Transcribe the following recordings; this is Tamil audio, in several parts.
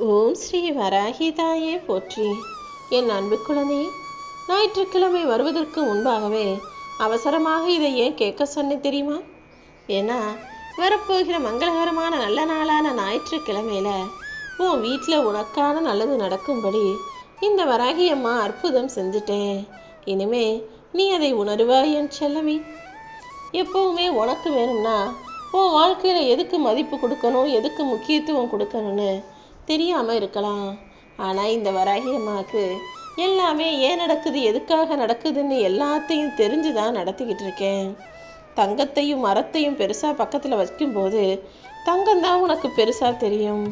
ஓம் ஸ்ரீ வராகிதாயே போற்றி. என் அன்பு குழந்தை, ஞாயிற்றுக்கிழமை வருவதற்கு முன்பாகவே அவசரமாக இதை ஏன் கேட்க சொன்னேன் தெரியுமா? ஏன்னா வரப்போகிற மங்களகரமான நல்ல நாளான ஞாயிற்றுக்கிழமையில உன் வீட்டில் உனக்கான நல்லது நடக்கும்படி இந்த வராகி அம்மா அற்புதம் செஞ்சுட்டேன். இனிமே நீ அதை உணர்வாய் என் செல்லமே. எப்பவுமே உனக்கு வேணும்னா உன் வாழ்க்கையில் எதுக்கு மதிப்பு கொடுக்கணும், எதுக்கு முக்கியத்துவம் கொடுக்கணும்னு தெரியாமல் இருக்கலாம். ஆனால் இந்த வராகி அம்மாவுக்கு எல்லாமே ஏன் நடக்குது, எதுக்காக நடக்குதுன்னு எல்லாத்தையும் தெரிஞ்சு தான் நடத்திக்கிட்டு இருக்கேன். தங்கத்தையும் மரத்தையும் பெருசாக பக்கத்தில் வைக்கும்போது தங்கம்தான் உனக்கு பெருசாக தெரியும்.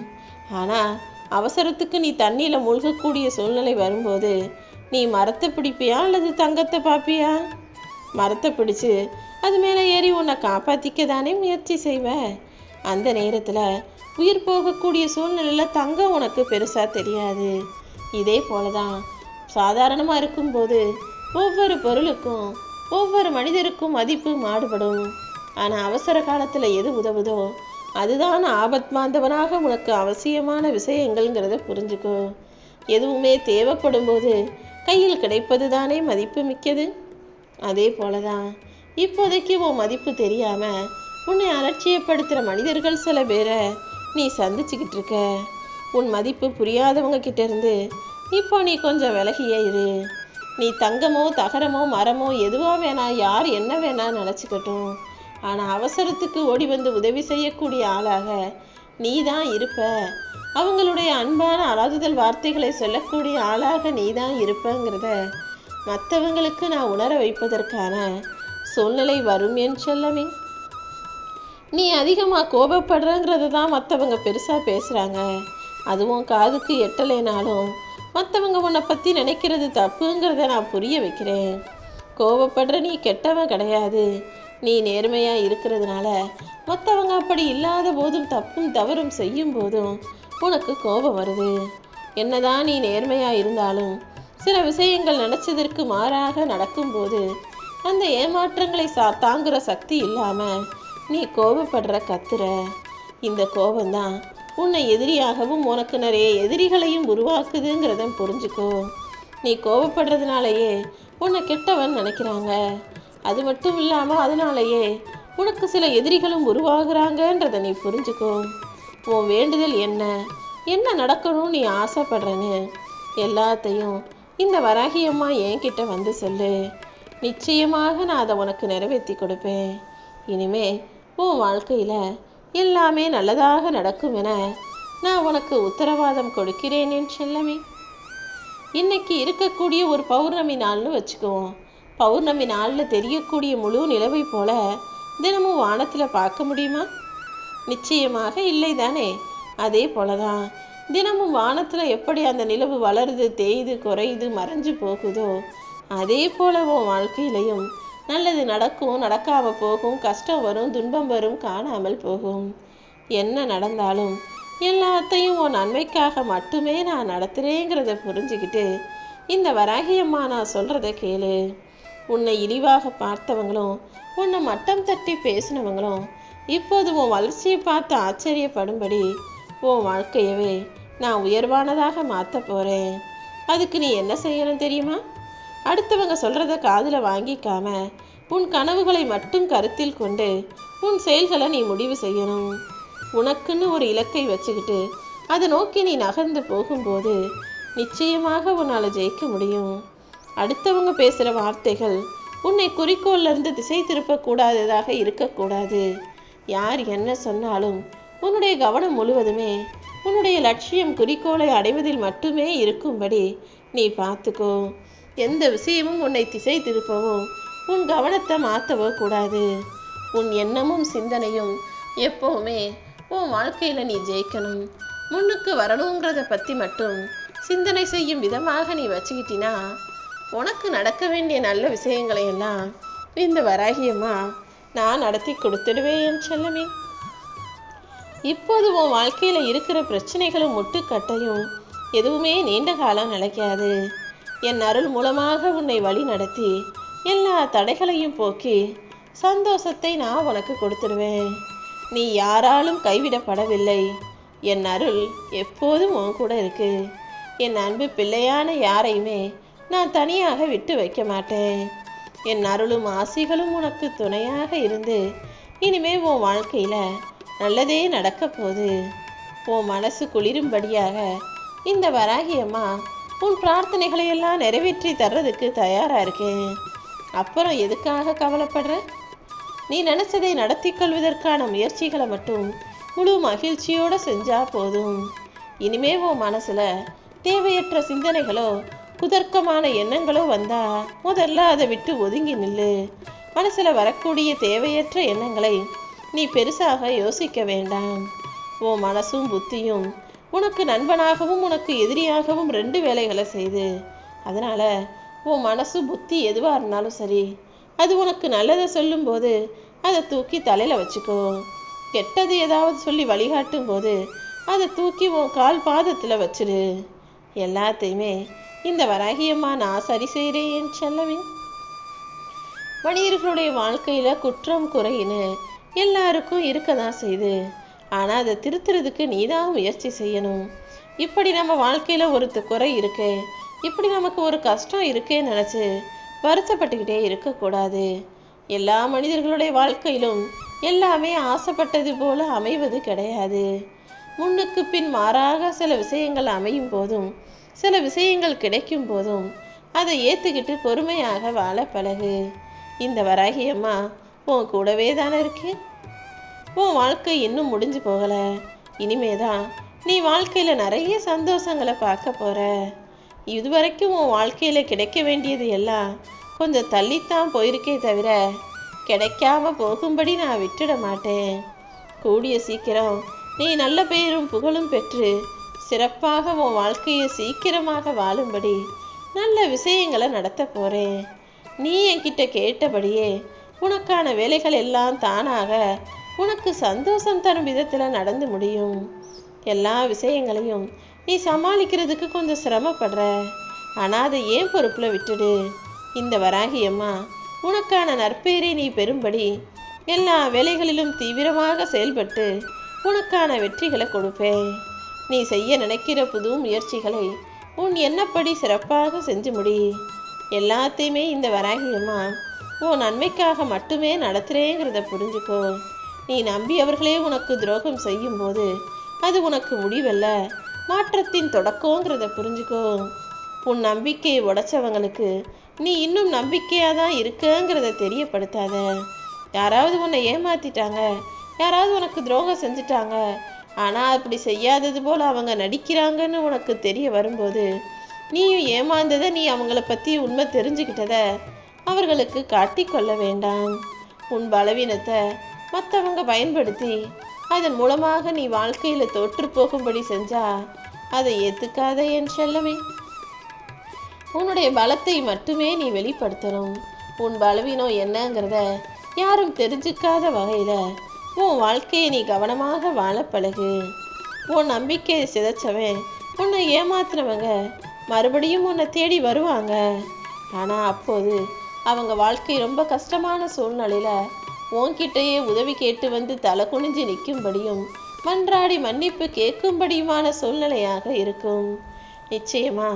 ஆனால் அவசரத்துக்கு நீ தண்ணியில் மூழ்கக்கூடிய சூழ்நிலை வரும்போது நீ மரத்தை பிடிப்பியா அல்லது தங்கத்தை பார்ப்பியா? மரத்தை பிடிச்சு அது மேலே ஏறி உன்னை காப்பாற்றிக்க தானே முயற்சி செய்வ. அந்த நேரத்தில் உயிர் போகக்கூடிய சூழ்நிலையில் தங்கம் உனக்கு பெருசாக தெரியாது. இதே போல தான் சாதாரணமாக இருக்கும்போது ஒவ்வொரு பொருளுக்கும் ஒவ்வொரு மனிதருக்கும் மதிப்பு மாறுபடும். ஆனால் அவசர காலத்தில் எது உதவுதோ அதுதான் ஆபத்மாந்தவனாக உனக்கு அவசியமான விஷயங்கள்ங்கிறத புரிஞ்சுக்கோ. எதுவுமே தேவைப்படும் போது கையில் கிடைப்பது தானே மதிப்பு மிக்கது. அதே போல தான் இப்போதைக்கு உன் மதிப்பு தெரியாமல் உன்னை அலட்சியப்படுத்துகிற மனிதர்கள் சில பேரை நீ சந்திச்சுக்கிட்டு இருக்க. உன் மதிப்பு புரியாதவங்க கிட்ட இருந்து இப்போ நீ கொஞ்சம் விலகியே இரு. நீ தங்கமோ தகரமோ மரமோ எதுவா வேணா, யார் என்ன வேணா நினச்சிக்கட்டும். ஆனால் அவசரத்துக்கு ஓடி வந்து உதவி செய்யக்கூடிய ஆளாக நீ தான் இருப்ப. அவங்களுடைய அன்பான அலாதுதல் வார்த்தைகளை சொல்லக்கூடிய ஆளாக நீ தான் இருப்பங்கிறத மற்றவங்களுக்கு நான் உணர வைப்பதற்கான சூழ்நிலை வரும் என் செல்லமே. நீ அதிகமாக கோபப்படுறங்கிறத தான் மற்றவங்க பெருசாக பேசுகிறாங்க. அதுவும் காதுக்கு எட்டலைனாலும் மற்றவங்க உன்னை பற்றி நினைக்கிறது தப்புங்கிறத நான் புரிய வைக்கிறேன். கோபப்படுற நீ கெட்டவன் கிடையாது. நீ நேர்மையாக இருக்கிறதுனால மற்றவங்க அப்படி இல்லாத போதும் தப்பும் தவறும் செய்யும் போதும் உனக்கு கோபம் வருது. என்னதான் நீ நேர்மையாக இருந்தாலும் சில விஷயங்கள் நினச்சதற்கு மாறாக நடக்கும்போது அந்த ஏமாற்றங்களை தாங்குகிற சக்தி இல்லாமல் நீ கோபப்படுற கத்துற. இந்த கோபம்தான் உன்னை எதிரியாகவும் உனக்கு நிறைய எதிரிகளையும் உருவாக்குதுங்கிறத புரிஞ்சுக்கோ. நீ கோபப்படுறதுனாலேயே உன்னை கெட்டவன் நினைக்கிறாங்க. அது மட்டும் இல்லாமல் அதனாலேயே உனக்கு சில எதிரிகளும் உருவாகுறாங்கன்றதை நீ புரிஞ்சுக்கோ. உன் வேண்டுதல் என்ன, என்ன நடக்கணும் நீ ஆசைப்படுறன்னு எல்லாத்தையும் இந்த வராகி அம்மா என்கிட்ட வந்து சொல்லு. நிச்சயமாக நான் அதை உனக்கு நிறைவேற்றி கொடுப்பேன். இனிமே உன் வாழ்க்கையில் எல்லாமே நல்லதாக நடக்கும் என நான் உனக்கு உத்தரவாதம் கொடுக்கிறேன் என் செல்லமே. இன்னைக்கு இருக்கக்கூடிய ஒரு பௌர்ணமி நாள்னு வச்சுக்குவோம். பௌர்ணமி நாளில் தெரியக்கூடிய முழு நிலவை போல தினமும் வானத்தில் பார்க்க முடியுமா? நிச்சயமாக இல்லை தானே. அதே போல தான் தினமும் வானத்தில் எப்படி அந்த நிலவு வளருது, தேயுது, குறையுது, மறைஞ்சு போகுதோ அதே போல உன் வாழ்க்கையிலையும் நல்லது நடக்கும், நடக்காமல் போகும், கஷ்டம் வரும், துன்பம் வரும், காணாமல் போகும். என்ன நடந்தாலும் எல்லாத்தையும் உன் நன்மைக்காக மட்டுமே நான் நடத்துகிறேங்கிறத புரிஞ்சுக்கிட்டு இந்த வராகியம்மா நான் சொல்கிறத கேளு. உன்னை இழிவாக பார்த்தவங்களும் உன்னை மட்டம் தட்டி பேசினவங்களும் இப்போது உன் வளர்ச்சியை பார்த்து ஆச்சரியப்படும்படி உன் வாழ்க்கையவே நான் உயர்வானதாக மாற்ற போகிறேன். அதுக்கு நீ என்ன செய்யணும் தெரியுமா? அடுத்தவங்க சொல்கிறத காதில் வாங்கிக்காம உன் கனவுகளை மட்டும் கருத்தில் கொண்டு உன் செயல்களை நீ முடிவு செய்யணும். உனக்குன்னு ஒரு இலக்கை வச்சுக்கிட்டு அதை நோக்கி நீ நகர்ந்து போகும்போது நிச்சயமாக உன்னால் ஜெயிக்க முடியும். அடுத்தவங்க பேசுகிற வார்த்தைகள் உன்னை குறிக்கோள்லேருந்து திசை திருப்பக்கூடாததாக இருக்கக்கூடாது. யார் என்ன சொன்னாலும் உன்னுடைய கவனம் முழுவதுமே உன்னுடைய லட்சியம் குறிக்கோளை அடைவதில் மட்டுமே இருக்கும்படி நீ பார்த்துக்கோ. எந்த விஷயமும் உன்னை திசை திருப்பவோ உன் கவனத்தை மாற்றவோ கூடாது. உன் எண்ணமும் சிந்தனையும் எப்போவுமே உன் வாழ்க்கையில் நீ ஜெயிக்கணும், முன்னுக்கு வரணுங்கிறத பற்றி மட்டும் சிந்தனை செய்யும் விதமாக நீ வச்சுக்கிட்டினா உனக்கு நடக்க வேண்டிய நல்ல விஷயங்களை எல்லாம் இந்த வராகியம்மா நான் நடத்தி கொடுத்துடுவேன் என் செல்லமே. இப்போது உன் வாழ்க்கையில் இருக்கிற பிரச்சனைகளும் முட்டுக்கட்டையும் எதுவுமே நீண்ட காலம் நிலைக்காது. என் அருள் மூலமாக உன்னை வழி நடத்தி எல்லா தடைகளையும் போக்கி சந்தோஷத்தை நான் உனக்கு கொடுத்துடுவேன். நீ யாராலும் கைவிடப்படவில்லை. என் அருள் எப்போதும் உன் கூட இருக்கு. என் அன்பு பிள்ளையான யாரையுமே நான் தனியாக விட்டு வைக்க மாட்டேன். என் அருளும் ஆசிகளும் உனக்கு துணையாக இருந்து இனிமே உன் வாழ்க்கையில நல்லதே நடக்க போகுது. உன் மனசு குளிரும்படியாக இந்த வராகி அம்மா உன் பிரார்த்தனைகளை எல்லாம் நிறைவேற்றி தர்றதுக்கு தயாரா இருக்கேன். அப்புறம் எதுக்காக கவலைப்படுற? நீ நினைச்சதை நடத்தி கொள்வதற்கான முயற்சிகளை மட்டும் முழு மகிழ்ச்சியோட செஞ்சா போதும். இனிமே உன் மனசுல தேவையற்ற சிந்தனைகளோ குதர்க்கமான எண்ணங்களோ வந்தா முதல்ல அதை விட்டு ஒதுங்கி நில்லு. மனசுல வரக்கூடிய தேவையற்ற எண்ணங்களை நீ பெருசாக யோசிக்க வேண்டாம். உன் மனசும் புத்தியும் உனக்கு நண்பனாகவும் உனக்கு எதிரியாகவும் 2 வேலைகளை செய்து. அதனால உன் மனசு புத்தி எதுவா இருந்தாலும் சரி, அது உனக்கு நல்லதை சொல்லும் போது அதை தூக்கி தலையில வச்சுக்கோ. கெட்டது ஏதாவது சொல்லி வழிகாட்டும் போது அதை தூக்கி உன் கால் பாதத்துல வச்சிடு. எல்லாத்தையுமே இந்த வராகியம்மா நான் சரி செய்கிறேன் செல்லவே. மனிதர்களுடைய வாழ்க்கையில குற்றம் குறைன்னு எல்லாருக்கும் இருக்கதான் செய்யுது. ஆனா அதை திருத்துறதுக்கு நீதான் முயற்சி செய்யணும். இப்படி நம்ம வாழ்க்கையில ஒரு குறை இருக்கே, இப்படி நமக்கு ஒரு கஷ்டம் இருக்கேன்னு நினைச்சு வருத்தப்பட்டுக்கிட்டே இருக்கக்கூடாது. எல்லா மனிதர்களுடைய வாழ்க்கையிலும் எல்லாமே ஆசைப்பட்டது போல அமைவது கிடையாது. முன்னுக்கு பின் மாறாக சில விஷயங்கள் அமையும் போதும் சில விஷயங்கள் கிடைக்கும் போதும் அதை ஏத்துக்கிட்டு பொறுமையாக வாழ பழகு. இந்த வராகியம்மா உன் கூடவே தானே இருக்கேன். உன் வாழ்க்கை இன்னும் முடிஞ்சு போகல. இனிமேதான் நீ வாழ்க்கையில நிறைய சந்தோஷங்களை பார்க்க போற. இதுவரைக்கும் உன் வாழ்க்கையில கிடைக்க வேண்டியது எல்லாம் கொஞ்சம் தள்ளித்தான் போயிருக்கே தவிர கிடைக்காம போகும்படி நான் விட்டுட மாட்டேன். கூடிய சீக்கிரம் நீ நல்ல பெயரும் புகழும் பெற்று சிறப்பாக உன் வாழ்க்கையை சீக்கிரமாக வாழும்படி நல்ல விஷயங்களை நடத்த போறேன். நீ என்கிட்ட கேட்டபடியே உனக்கான வேலைகள் எல்லாம் தானாக உனக்கு சந்தோஷம் தரும் விதத்தில் நடந்து முடியும். எல்லா விஷயங்களையும் நீ சமாளிக்கிறதுக்கு கொஞ்சம் சிரமப்படுற. ஆனால் அதை ஏன் பொறுப்பில் விட்டுடு. இந்த வராகியம்மா உனக்கான நற்பெயரை நீ பெறும்படி எல்லா வேலைகளிலும் தீவிரமாக செயல்பட்டு உனக்கான வெற்றிகளை கொடுப்பேன். நீ செய்ய நினைக்கிற புது முயற்சிகளை உன் எண்ணப்படி சிறப்பாக செஞ்சு முடி. எல்லாத்தையுமே இந்த வராகியம்மா உன் நன்மைக்காக மட்டுமே நடத்துகிறேங்கிறத புரிஞ்சுக்கோ. நீ நம்பியவர்களே உனக்கு துரோகம் செய்யும் போது அது உனக்கு முடிவல்ல, மாற்றத்தின் தொடக்கங்கிறத புரிஞ்சுக்கோ. உன் நம்பிக்கையை உடைச்சவங்களுக்கு நீ இன்னும் நம்பிக்கையாக தான் இருக்கங்கிறத தெரியப்படுத்தாத. யாராவது உன்னை ஏமாத்திட்டாங்க, யாராவது உனக்கு துரோகம் செஞ்சுட்டாங்க, ஆனால் அப்படி செய்யாதது போல் அவங்க நடிக்கிறாங்கன்னு உனக்கு தெரிய வரும்போது நீயும் ஏமாந்ததை நீ அவங்கள பற்றி உண்மை தெரிஞ்சுக்கிட்டத அவர்களுக்கு காட்டிக்கொள்ள வேண்டாம். உன் பலவீனத்தை மற்றவங்க பயன்படுத்தி அதன் மூலமாக நீ வாழ்க்கையில் தோற்று போகும்படி செஞ்சா அதை ஏற்றுக்காத என் செல்லமே. உன்னுடைய பலத்தை மட்டுமே நீ வெளிப்படுத்தணும். உன் பலவீனம் என்னங்கிறத யாரும் தெரிஞ்சுக்காத வகையில் உன் வாழ்க்கையை நீ கவனமாக வாழ பழகு. உன் நம்பிக்கையை சிதைச்சவன், உன்னை ஏமாத்துறவங்க மறுபடியும் உன்னை தேடி வருவாங்க. ஆனால் அப்போது அவங்க வாழ்க்கை ரொம்ப கஷ்டமான சூழ்நிலையில் உன்கிட்டயே உதவி கேட்டு வந்து தலை குனிஞ்சு நிற்கும்படியும் மன்றாடி மன்னிப்பு கேட்கும்படியுமான சூழ்நிலையாக இருக்கும். நிச்சயமா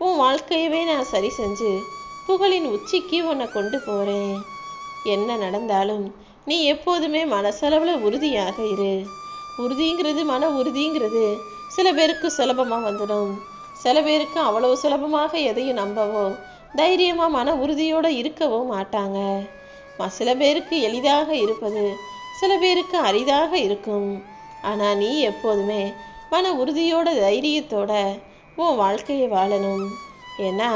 உன் வாழ்க்கையவே நான் சரி செஞ்சு புகழின் உச்சிக்கு உன்னை கொண்டு போகிறேன். என்ன நடந்தாலும் நீ எப்போதுமே மனசளவில் உறுதியாக இரு. உறுதிங்கிறது மன உறுதிங்கிறது சில பேருக்கு சுலபமாக வந்துடும். சில பேருக்கு அவ்வளவு சுலபமாக எதையும் நம்பவோ தைரியமாக மன உறுதியோடு இருக்கவோ மாட்டாங்க. சில பேருக்கு எளிதாக இருப்பது சில பேருக்கு அரிதாக இருக்கும். ஆனால் நீ எப்போதுமே மன உறுதியோட தைரியத்தோட உன் வாழ்க்கையை வாழணும். ஏன்னா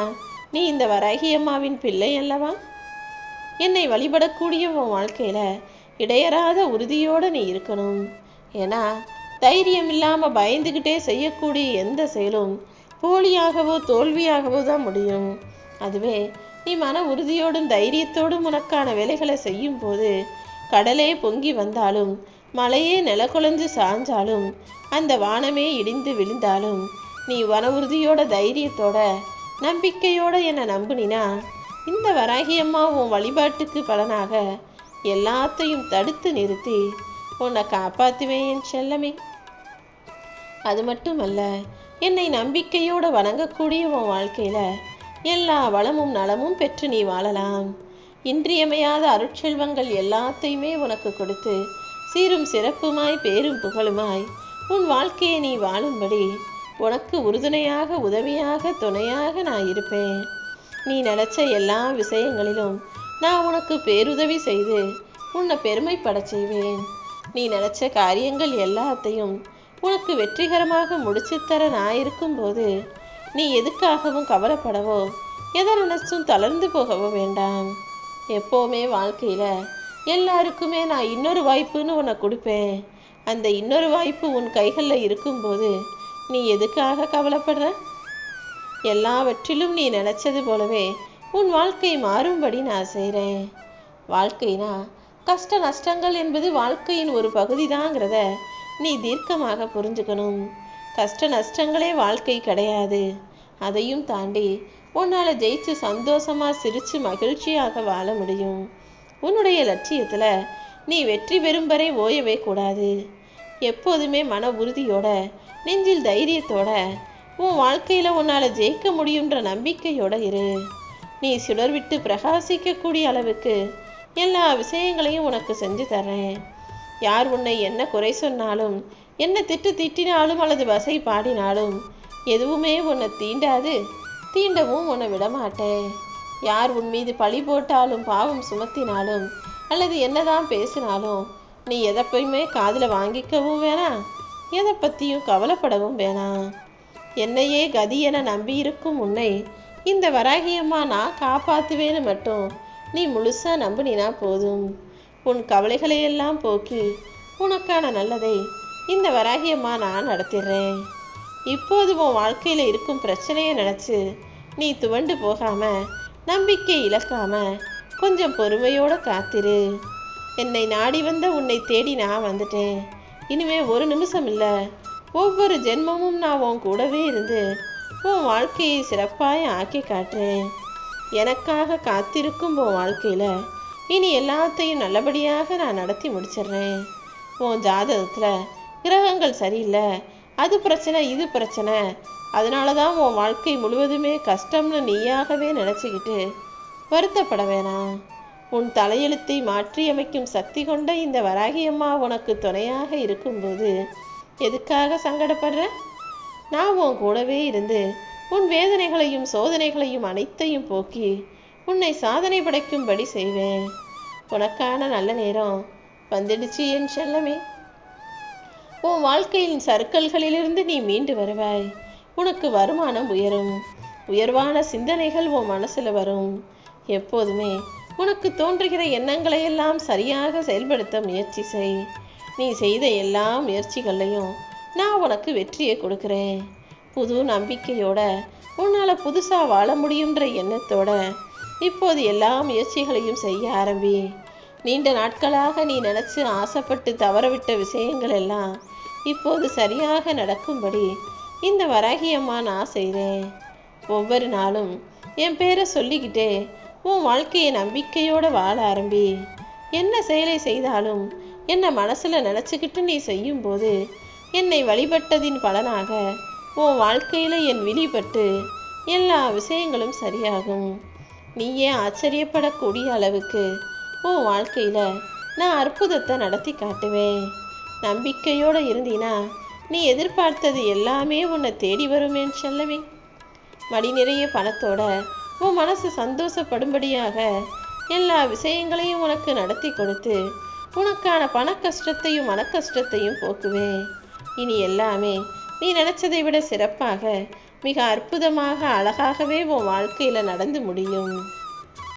நீ இந்த வராகியம்மாவின் பிள்ளை அல்லவா. என்னை வழிபடக்கூடிய உன் வாழ்க்கையில் இடையறாத உறுதியோடு நீ இருக்கணும். ஏன்னா தைரியம் இல்லாமல் பயந்துக்கிட்டே செய்யக்கூடிய எந்த செயலும் போலியாகவோ தோல்வியாகவோ தான் முடியும். அதுவே நீ மன உறுதியோடும் தைரியத்தோடும் உனக்கான வேலைகளை செய்யும் போது கடலே பொங்கி வந்தாலும் மலையே நிலக்குலைஞ்சு சாஞ்சாலும் அந்த வானமே இடிந்து விழுந்தாலும் நீ மன உறுதியோட தைரியத்தோட நம்பிக்கையோட என்னை நம்புனினா இந்த வராகியம்மா உன் வழிபாட்டுக்கு பலனாக எல்லாத்தையும் தடுத்து நிறுத்தி உன்னை காப்பாற்றுவேன் என் செல்லமே. அது மட்டுமல்ல, என்னை நம்பிக்கையோடு வணங்கக்கூடிய உன் வாழ்க்கையில எல்லா வளமும் நலமும் பெற்று நீ வாழலாம். இன்றியமையாத அருட்செல்வங்கள் எல்லாத்தையுமே உனக்கு கொடுத்து சீரும் சிறப்புமாய் பேரும் புகழுமாய் உன் வாழ்க்கையை நீ வாழும்படி உனக்கு உறுதுணையாக உதவியாக துணையாக நான் இருப்பேன். நீ நினைச்ச எல்லா விஷயங்களிலும் நான் உனக்கு பேருதவி செய்து உன்னை பெருமைப்பட செய்வேன். நீ நினைச்ச காரியங்கள் எல்லாத்தையும் உனக்கு வெற்றிகரமாக முடிச்சு தர நான் இருக்கும்போது நீ எதுக்காகவும் கவலைப்படவோ எதை நினைச்சும் தளர்ந்து போகவோ வேண்டாம். எப்போவுமே வாழ்க்கையில் எல்லாருக்குமே நான் இன்னொரு வாய்ப்புன்னு உன்னை கொடுப்பேன். அந்த இன்னொரு வாய்ப்பு உன் கைகளில் இருக்கும்போது நீ எதுக்காக கவலைப்படுற? எல்லாவற்றிலும் நீ நினச்சது போலவே உன் வாழ்க்கை மாறும்படி நான் செய்கிறேன். வாழ்க்கைனா கஷ்ட நஷ்டங்கள் என்பது வாழ்க்கையின் ஒரு பகுதி தாங்கிறத நீ தீர்க்கமாக புரிஞ்சுக்கணும். கஷ்ட நஷ்டங்களே வாழ்க்கை கிடையாது. அதையும் தாண்டி உன்னால் ஜெயிச்சு சந்தோஷமாக சிரித்து மகிழ்ச்சியாக வாழ முடியும். உன்னுடைய லட்சியத்தில் நீ வெற்றி பெறும் வரை ஓயவே கூடாது. எப்போதுமே மன உறுதியோட நெஞ்சில் தைரியத்தோட உன் வாழ்க்கையில் உன்னால் ஜெயிக்க முடியுன்ற நம்பிக்கையோட இரு. நீ சுடர் விட்டு பிரகாசிக்கக்கூடிய அளவுக்கு எல்லா விஷயங்களையும் உனக்கு செஞ்சு தர்றேன். யார் உன்னை என்ன குறை சொன்னாலும், என்ன திட்டினாலும் அல்லது வசை பாடினாலும் எதுவுமே உன்னை தீண்டாது, தீண்டவும் உன்னை விடமாட்டேன். யார் உன் மீது பழி போட்டாலும் பாவம் சுமத்தினாலும் அல்லது என்னதான் பேசினாலும் நீ எதைப்பையுமே காதில் வாங்கிக்கவும் வேணாம், எதை பற்றியும் கவலைப்படவும் வேணாம். என்னையே கதி என நம்பியிருக்கும் உன்னை இந்த வராகியம்மா நான் காப்பாற்றுவேன்னு மட்டும் நீ முழுசாக நம்பினா போதும். உன் கவலைகளையெல்லாம் போக்கி உனக்கான நல்லதை இந்த வராகியம்மா நான் நடத்திடுறேன். இப்போது உன் வாழ்க்கையில் இருக்கும் பிரச்சனையை நினச்சி நீ துவண்டு போகாமல் நம்பிக்கை இழக்காம கொஞ்சம் பொறுமையோடு காத்திரு. என்னை நாடி வந்த உன்னை தேடி நான் வந்துட்டேன். இனிமே ஒரு நிமிஷம் இல்லை, ஒவ்வொரு ஜென்மமும் நான் உன் கூடவே இருந்து உன் வாழ்க்கையை சிறப்பாக ஆக்கி காட்டுறேன். எனக்காக காத்திருக்கும் உன் வாழ்க்கையில் இனி எல்லாத்தையும் நல்லபடியாக நான் நடத்தி முடிச்சிடுறேன். உன் ஜாதகத்தில் கிரகங்கள் சரியில்லை, அது பிரச்சனை இது பிரச்சனை, அதனால தான் உன் வாழ்க்கை முழுவதுமே கஷ்டம்னு நீயாகவே நினச்சிக்கிட்டு வருத்தப்பட வேணாம். உன் தலையெழுத்தை மாற்றியமைக்கும் சக்தி கொண்ட இந்த வராகியம்மா உனக்கு துணையாக இருக்கும்போது எதுக்காக சங்கடப்படுற? நான் உன் கூடவே இருந்து உன் வேதனைகளையும் சோதனைகளையும் அனைத்தையும் போக்கி உன்னை சாதனை படைக்கும்படி செய்வேன். உனக்கான நல்ல நேரம் வந்துடுச்சு என் செல்லமே. உன் வாழ்க்கையின் சறுக்கல்களிலிருந்து நீ மீண்டு வருவாய். உனக்கு வருமானம் உயரும். உயர்வான சிந்தனைகள் உன் மனசில் வரும். எப்போதுமே உனக்கு தோன்றுகிற எண்ணங்களையெல்லாம் சரியாக செயல்படுத்த முயற்சி செய். நீ செய்த எல்லா முயற்சிகளையும் நான் உனக்கு வெற்றியை கொடுக்குறேன். புது நம்பிக்கையோட உன்னால் புதுசாக வாழ முடியுன்ற எண்ணத்தோட இப்போது எல்லா முயற்சிகளையும் செய்ய ஆரம்பி. நீண்ட நாட்களாக நீ நினச்சி ஆசைப்பட்டு தவறவிட்ட விஷயங்கள் எல்லாம் இப்போது சரியாக நடக்கும்படி இந்த வராகியம்மா நான் செய்கிறேன். ஒவ்வொரு நாளும் என் பேரை சொல்லிக்கிட்டே உன் வாழ்க்கையை நம்பிக்கையோடு வாழ ஆரம்பி. என்ன செயலை செய்தாலும் என்னை மனசில் நினச்சிக்கிட்டு நீ செய்யும்போது என்னை வழிபட்டதின் பலனாக உன் வாழ்க்கையில் என் விழிபட்டு எல்லா விஷயங்களும் சரியாகும். நீயே ஆச்சரியப்படக்கூடிய அளவுக்கு உன் வாழ்க்கையில் நான் அற்புதத்தை நடத்தி காட்டுவேன். நம்பிக்கையோடு இருந்தினா நீ எதிர்பார்த்தது எல்லாமே உன்னை தேடி வருமேன்னு செல்லவே. மடி நிறைய பணத்தோட உன் மனசு சந்தோஷப்படும்படியாக எல்லா விஷயங்களையும் உனக்கு நடத்தி கொடுத்து உனக்கான பண கஷ்டத்தையும் மன கஷ்டத்தையும் போக்குவேன். இனி எல்லாமே நீ நினச்சதை விட சிறப்பாக மிக அற்புதமாக அழகாகவே உன் வாழ்க்கையில் நடந்து முடியும்.